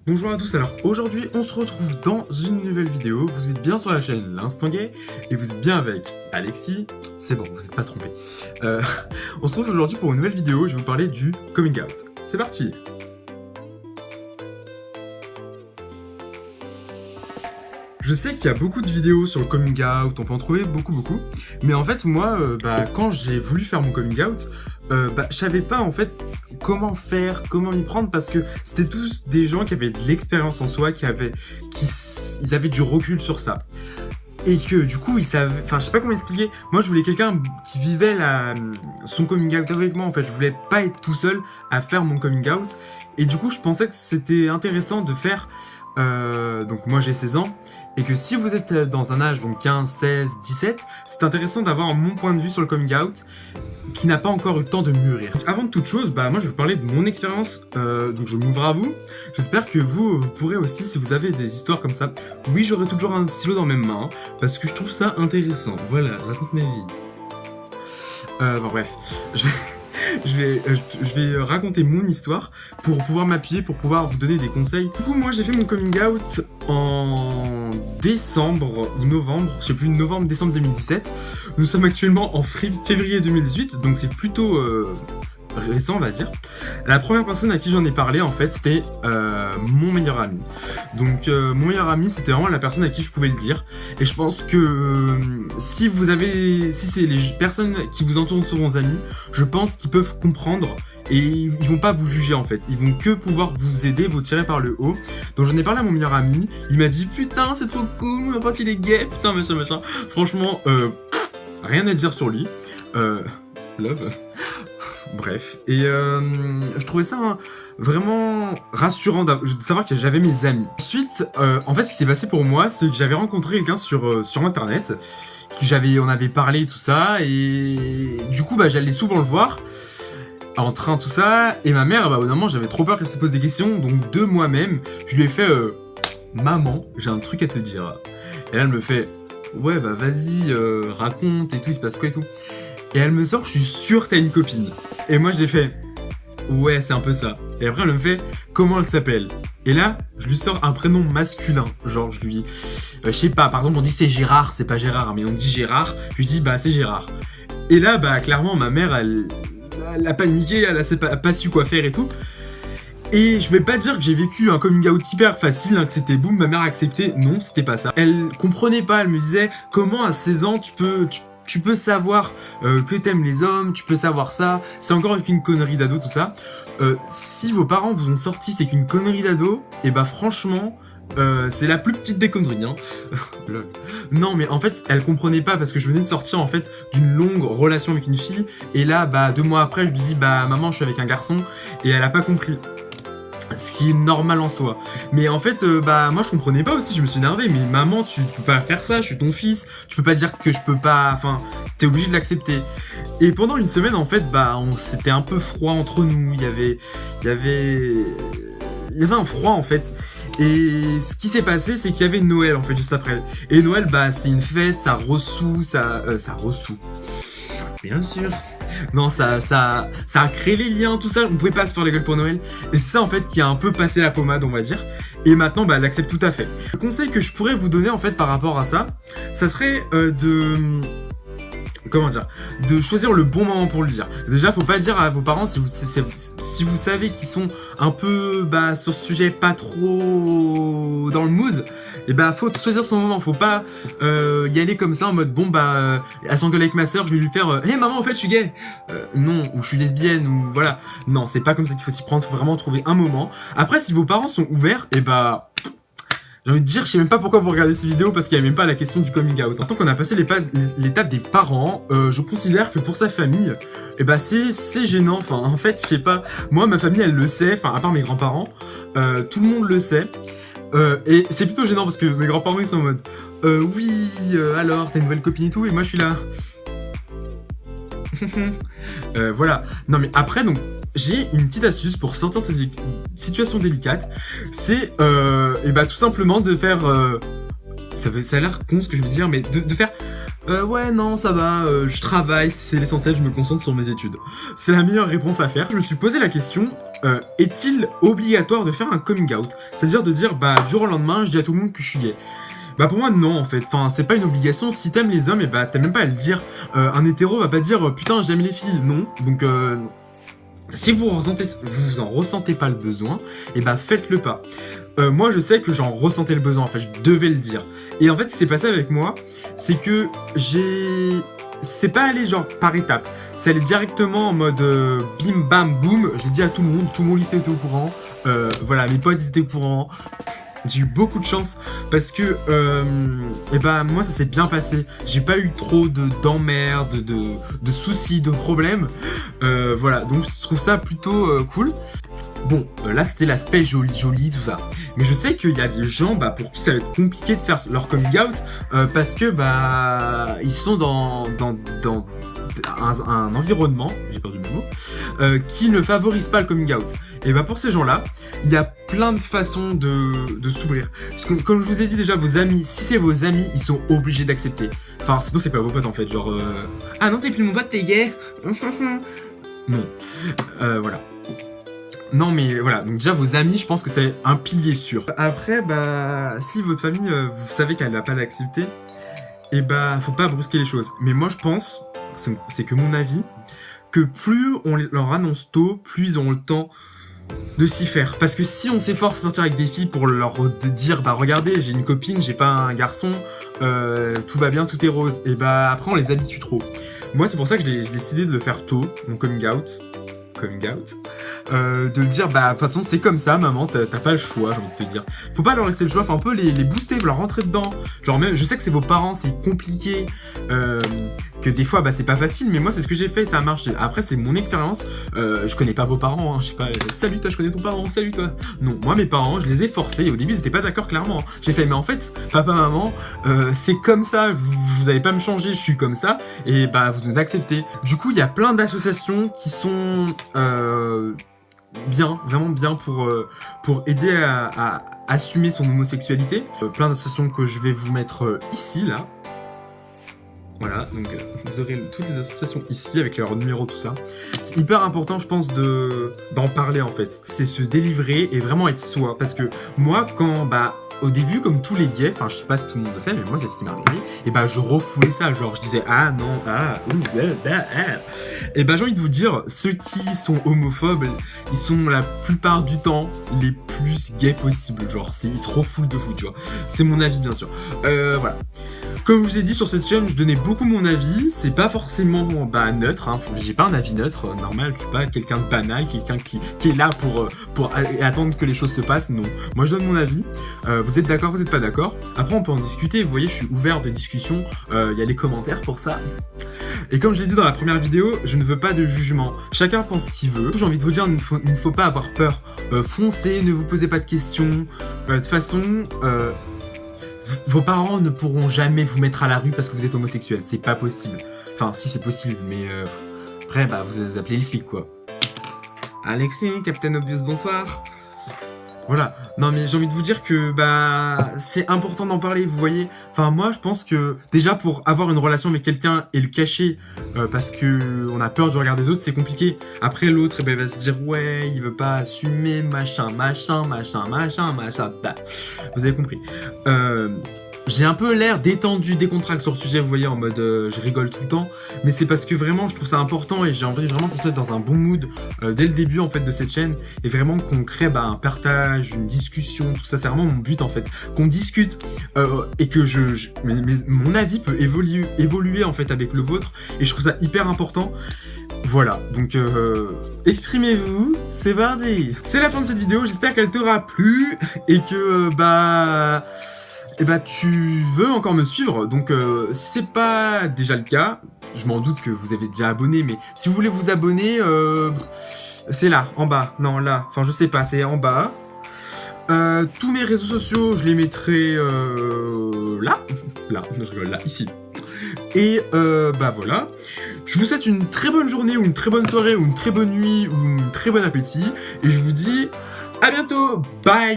Bonjour à tous, alors aujourd'hui on se retrouve dans une nouvelle vidéo, vous êtes bien sur la chaîne L'Instant Gay et vous êtes bien avec Alexis, c'est bon, vous n'êtes pas trompé. On se retrouve aujourd'hui pour une nouvelle vidéo, je vais vous parler du coming out. C'est parti. Je sais qu'il y a beaucoup de vidéos sur le coming out, on peut en trouver beaucoup, mais en fait moi, quand j'ai voulu faire mon coming out, je savais pas en fait comment faire, comment m'y prendre, parce que c'était tous des gens qui avaient de l'expérience en soi, ils avaient du recul sur ça. Et que du coup, ils savaient, enfin je sais pas comment expliquer, moi je voulais quelqu'un qui vivait son coming out avec moi en fait, je voulais pas être tout seul à faire mon coming out, et du coup je pensais que c'était intéressant de faire, donc moi j'ai 16 ans, et que si vous êtes dans un âge, donc 15, 16, 17, c'est intéressant d'avoir mon point de vue sur le coming out, qui n'a pas encore eu le temps de mûrir. Avant de toute chose, moi je vais vous parler de mon expérience, donc je m'ouvre à vous. J'espère que vous pourrez aussi, si vous avez des histoires comme ça. Oui, j'aurai toujours un stylo dans mes mains, parce que je trouve ça intéressant. Voilà, je raconte ma vie. Bref, je vais raconter mon histoire pour pouvoir m'appuyer, pour pouvoir vous donner des conseils. Du coup, moi j'ai fait mon coming out en décembre ou novembre, je sais plus, décembre 2017. Nous sommes actuellement en février 2018, donc c'est plutôt récent, on va dire. La première personne à qui j'en ai parlé, en fait, c'était mon meilleur ami. Donc mon meilleur ami, c'était vraiment la personne à qui je pouvais le dire. Et je pense que si c'est les personnes qui vous entourent sont vos amis, je pense qu'ils peuvent comprendre. Et ils vont pas vous juger en fait, ils vont que pouvoir vous aider, vous tirer par le haut. Donc j'en ai parlé à mon meilleur ami, il m'a dit putain c'est trop cool, mon pote il est gay, putain machin. Franchement, rien à dire sur lui. Love. Bref, et je trouvais ça vraiment rassurant de savoir que j'avais mes amis. Ensuite, en fait, ce qui s'est passé pour moi, c'est que j'avais rencontré quelqu'un sur internet, on avait parlé tout ça, et du coup, j'allais souvent le voir, en train, tout ça, et ma mère, au moment, j'avais trop peur qu'elle se pose des questions, donc de moi-même, je lui ai fait maman, j'ai un truc à te dire. Et là, elle me fait ouais, vas-y, raconte et tout, il se passe quoi et tout. Et elle me sort, je suis sûre que t'as une copine. Et moi, j'ai fait ouais, c'est un peu ça. Et après, elle me fait comment elle s'appelle. Et là, je lui sors un prénom masculin. Genre, je lui dis, je sais pas, par exemple, on dit c'est Gérard, c'est pas Gérard, mais on dit Gérard. Je lui dis, c'est Gérard. Et là, clairement, ma mère, elle a paniqué, elle a pas su quoi faire et tout. Et je vais pas dire que j'ai vécu un coming out hyper facile, que c'était boum, ma mère a accepté. Non, c'était pas ça. Elle comprenait pas, elle me disait comment à 16 ans tu peux savoir que t'aimes les hommes, tu peux savoir ça, c'est encore qu'une connerie d'ado tout ça. Si vos parents vous ont sorti c'est qu'une connerie d'ado, et franchement, c'est la plus petite des conneries, hein. Non mais en fait elle comprenait pas parce que je venais de sortir en fait d'une longue relation avec une fille, et là 2 mois après je lui dis maman je suis avec un garçon, et elle a pas compris. Ce qui est normal en soi. Mais en fait, moi je comprenais pas aussi, je me suis énervé. Mais maman, tu peux pas faire ça, je suis ton fils. Tu peux pas dire que je peux pas. Enfin, t'es obligé de l'accepter. Et pendant une semaine, en fait, c'était un peu froid entre nous. Il y avait un froid en fait. Et ce qui s'est passé, c'est qu'il y avait Noël en fait juste après. Et Noël, c'est une fête, ça ressoue, ça ressoue. Bien sûr. Non, ça a créé les liens, tout ça, on pouvait pas se faire les gueules pour Noël. Et c'est ça en fait qui a un peu passé la pommade, on va dire. Et maintenant, elle accepte tout à fait. Le conseil que je pourrais vous donner en fait par rapport à ça, ça serait de choisir le bon moment pour le dire. Déjà, faut pas dire à vos parents si vous savez qu'ils sont un peu sur ce sujet pas trop dans le mood. Et faut choisir son moment, faut pas y aller comme ça en mode elle s'engueule avec ma soeur, je vais lui faire hey maman en fait je suis gay, non, ou je suis lesbienne, ou voilà. Non, c'est pas comme ça qu'il faut s'y prendre, faut vraiment trouver un moment. Après, si vos parents sont ouverts, j'ai envie de dire, je sais même pas pourquoi vous regardez ces vidéos, parce qu'il n'y a même pas la question du coming out. Tant qu'on a passé l'étape des parents, je considère que pour sa famille, c'est gênant. Enfin, en fait, je sais pas, moi ma famille elle le sait, enfin à part mes grands-parents, tout le monde le sait. Et c'est plutôt gênant parce que mes grands-parents ils sont en mode oui, alors t'as une nouvelle copine et tout, et moi je suis là. Voilà. Non mais après, donc j'ai une petite astuce pour sortir de cette situation délicate. C'est tout simplement de faire ça a l'air con ce que je veux dire, mais de faire ouais non ça va, je travaille, c'est l'essentiel, je me concentre sur mes études. C'est la meilleure réponse à faire. Je me suis posé la question, est-il obligatoire de faire un coming out? C'est-à-dire de dire, bah, du jour au lendemain, je dis à tout le monde que je suis gay. Bah pour moi non en fait, enfin c'est pas une obligation, si t'aimes les hommes et bah t'as même pas à le dire. Un hétéro va pas dire putain j'aime les filles, non. Donc si vous en ressentez pas le besoin, et bah faites-le pas. Moi je sais que j'en ressentais le besoin, en fait je devais le dire. Et en fait ce qui s'est passé avec moi, c'est que c'est pas allé genre par étapes, c'est allé directement en mode bim bam boum, je l'ai dit à tout le monde lycée était au courant, voilà mes potes ils étaient au courant. J'ai eu beaucoup de chance parce que et bah moi ça s'est bien passé. J'ai pas eu trop d'emmerdes, de soucis, de problèmes. Voilà, donc je trouve ça plutôt cool. Bon, là c'était l'aspect joli, tout ça. Mais je sais qu'il y a des gens pour qui ça va être compliqué de faire leur coming out parce que ils sont dans un environnement, j'ai perdu mes mots, qui ne favorise pas le coming out. Et pour ces gens-là, il y a plein de façons de s'ouvrir. Parce que, comme je vous ai dit déjà, vos amis, si c'est vos amis, ils sont obligés d'accepter. Enfin, sinon c'est pas vos potes en fait, genre ah non t'es plus mon pote, t'es gay. Non, voilà. Non mais voilà, donc déjà vos amis, je pense que c'est un pilier sûr. Après, si votre famille, vous savez qu'elle n'a pas l'accepté, et faut pas brusquer les choses. Mais moi je pense, c'est que mon avis, que plus on leur annonce tôt, plus ils auront le temps de s'y faire. Parce que si on s'efforce à sortir avec des filles pour leur dire regardez j'ai une copine, j'ai pas un garçon, tout va bien, tout est rose, et après on les habitue trop. Moi c'est pour ça que j'ai décidé de le faire tôt, mon coming out, de le dire de toute façon c'est comme ça maman, t'as pas le choix, j'ai envie de te dire. Faut pas leur laisser le choix, faut un peu les booster, leur rentrer dedans. Genre même, je sais que c'est vos parents, c'est compliqué, que des fois c'est pas facile, mais moi c'est ce que j'ai fait, ça a marché. Après c'est mon expérience, je connais pas vos parents, hein, je sais pas, salut toi je connais ton parent, salut toi. Non, moi mes parents je les ai forcés et au début ils étaient pas d'accord clairement. J'ai fait mais en fait papa maman c'est comme ça, vous allez pas me changer, je suis comme ça et vous m'avez accepté. Du coup il y a plein d'associations qui sont bien, vraiment bien pour aider à assumer son homosexualité. Plein d'associations que je vais vous mettre ici là. Voilà, donc vous aurez toutes les associations ici avec leur numéro, tout ça. C'est hyper important, je pense, d'en parler en fait. C'est se délivrer et vraiment être soi. Parce que moi, quand, au début, comme tous les gays, enfin, je sais pas si tout le monde le fait, mais moi, c'est ce qui m'est arrivé, et je refoulais ça. Genre, je disais, ah non, Et j'ai envie de vous dire, ceux qui sont homophobes, ils sont la plupart du temps les plus gays possibles. Genre, ils se refoulent de fou, tu vois. C'est mon avis, bien sûr. Voilà. Comme je vous ai dit sur cette chaîne, je donnais beaucoup mon avis, c'est pas forcément neutre, hein. J'ai pas un avis neutre, normal, je suis pas quelqu'un de banal, quelqu'un qui est là pour attendre que les choses se passent, non. Moi je donne mon avis, vous êtes d'accord, vous êtes pas d'accord, après on peut en discuter, vous voyez je suis ouvert de discussion, il y a les commentaires pour ça. Et comme je l'ai dit dans la première vidéo, je ne veux pas de jugement, chacun pense ce qu'il veut. J'ai envie de vous dire, il ne faut pas avoir peur, foncez, ne vous posez pas de questions, de toute façon... vos parents ne pourront jamais vous mettre à la rue parce que vous êtes homosexuel, c'est pas possible. Enfin, si c'est possible, mais après, vous appelez les flics, quoi. Alexis, Captain Obvious, bonsoir. Voilà, non mais j'ai envie de vous dire que c'est important d'en parler, vous voyez. Enfin moi je pense que déjà pour avoir une relation avec quelqu'un et le cacher parce que on a peur du regard des autres, c'est compliqué. Après l'autre il va se dire ouais il veut pas assumer machin. Vous avez compris. J'ai un peu l'air détendu, décontracté sur le sujet, vous voyez, en mode je rigole tout le temps, mais c'est parce que vraiment je trouve ça important et j'ai envie vraiment qu'on se mette dans un bon mood dès le début en fait de cette chaîne et vraiment qu'on crée un partage, une discussion, tout ça, c'est vraiment mon but en fait, qu'on discute et que mon avis peut évoluer en fait avec le vôtre et je trouve ça hyper important. Voilà, donc exprimez-vous, c'est parti. C'est la fin de cette vidéo, j'espère qu'elle t'aura plu et que tu veux encore me suivre, donc si c'est pas déjà le cas, je m'en doute que vous avez déjà abonné, mais si vous voulez vous abonner, c'est là, en bas, non là, enfin je sais pas, c'est en bas. Tous mes réseaux sociaux, je les mettrai là, je rigole, là, ici. Et voilà, je vous souhaite une très bonne journée, ou une très bonne soirée, ou une très bonne nuit, ou un très bon appétit, et je vous dis à bientôt, bye.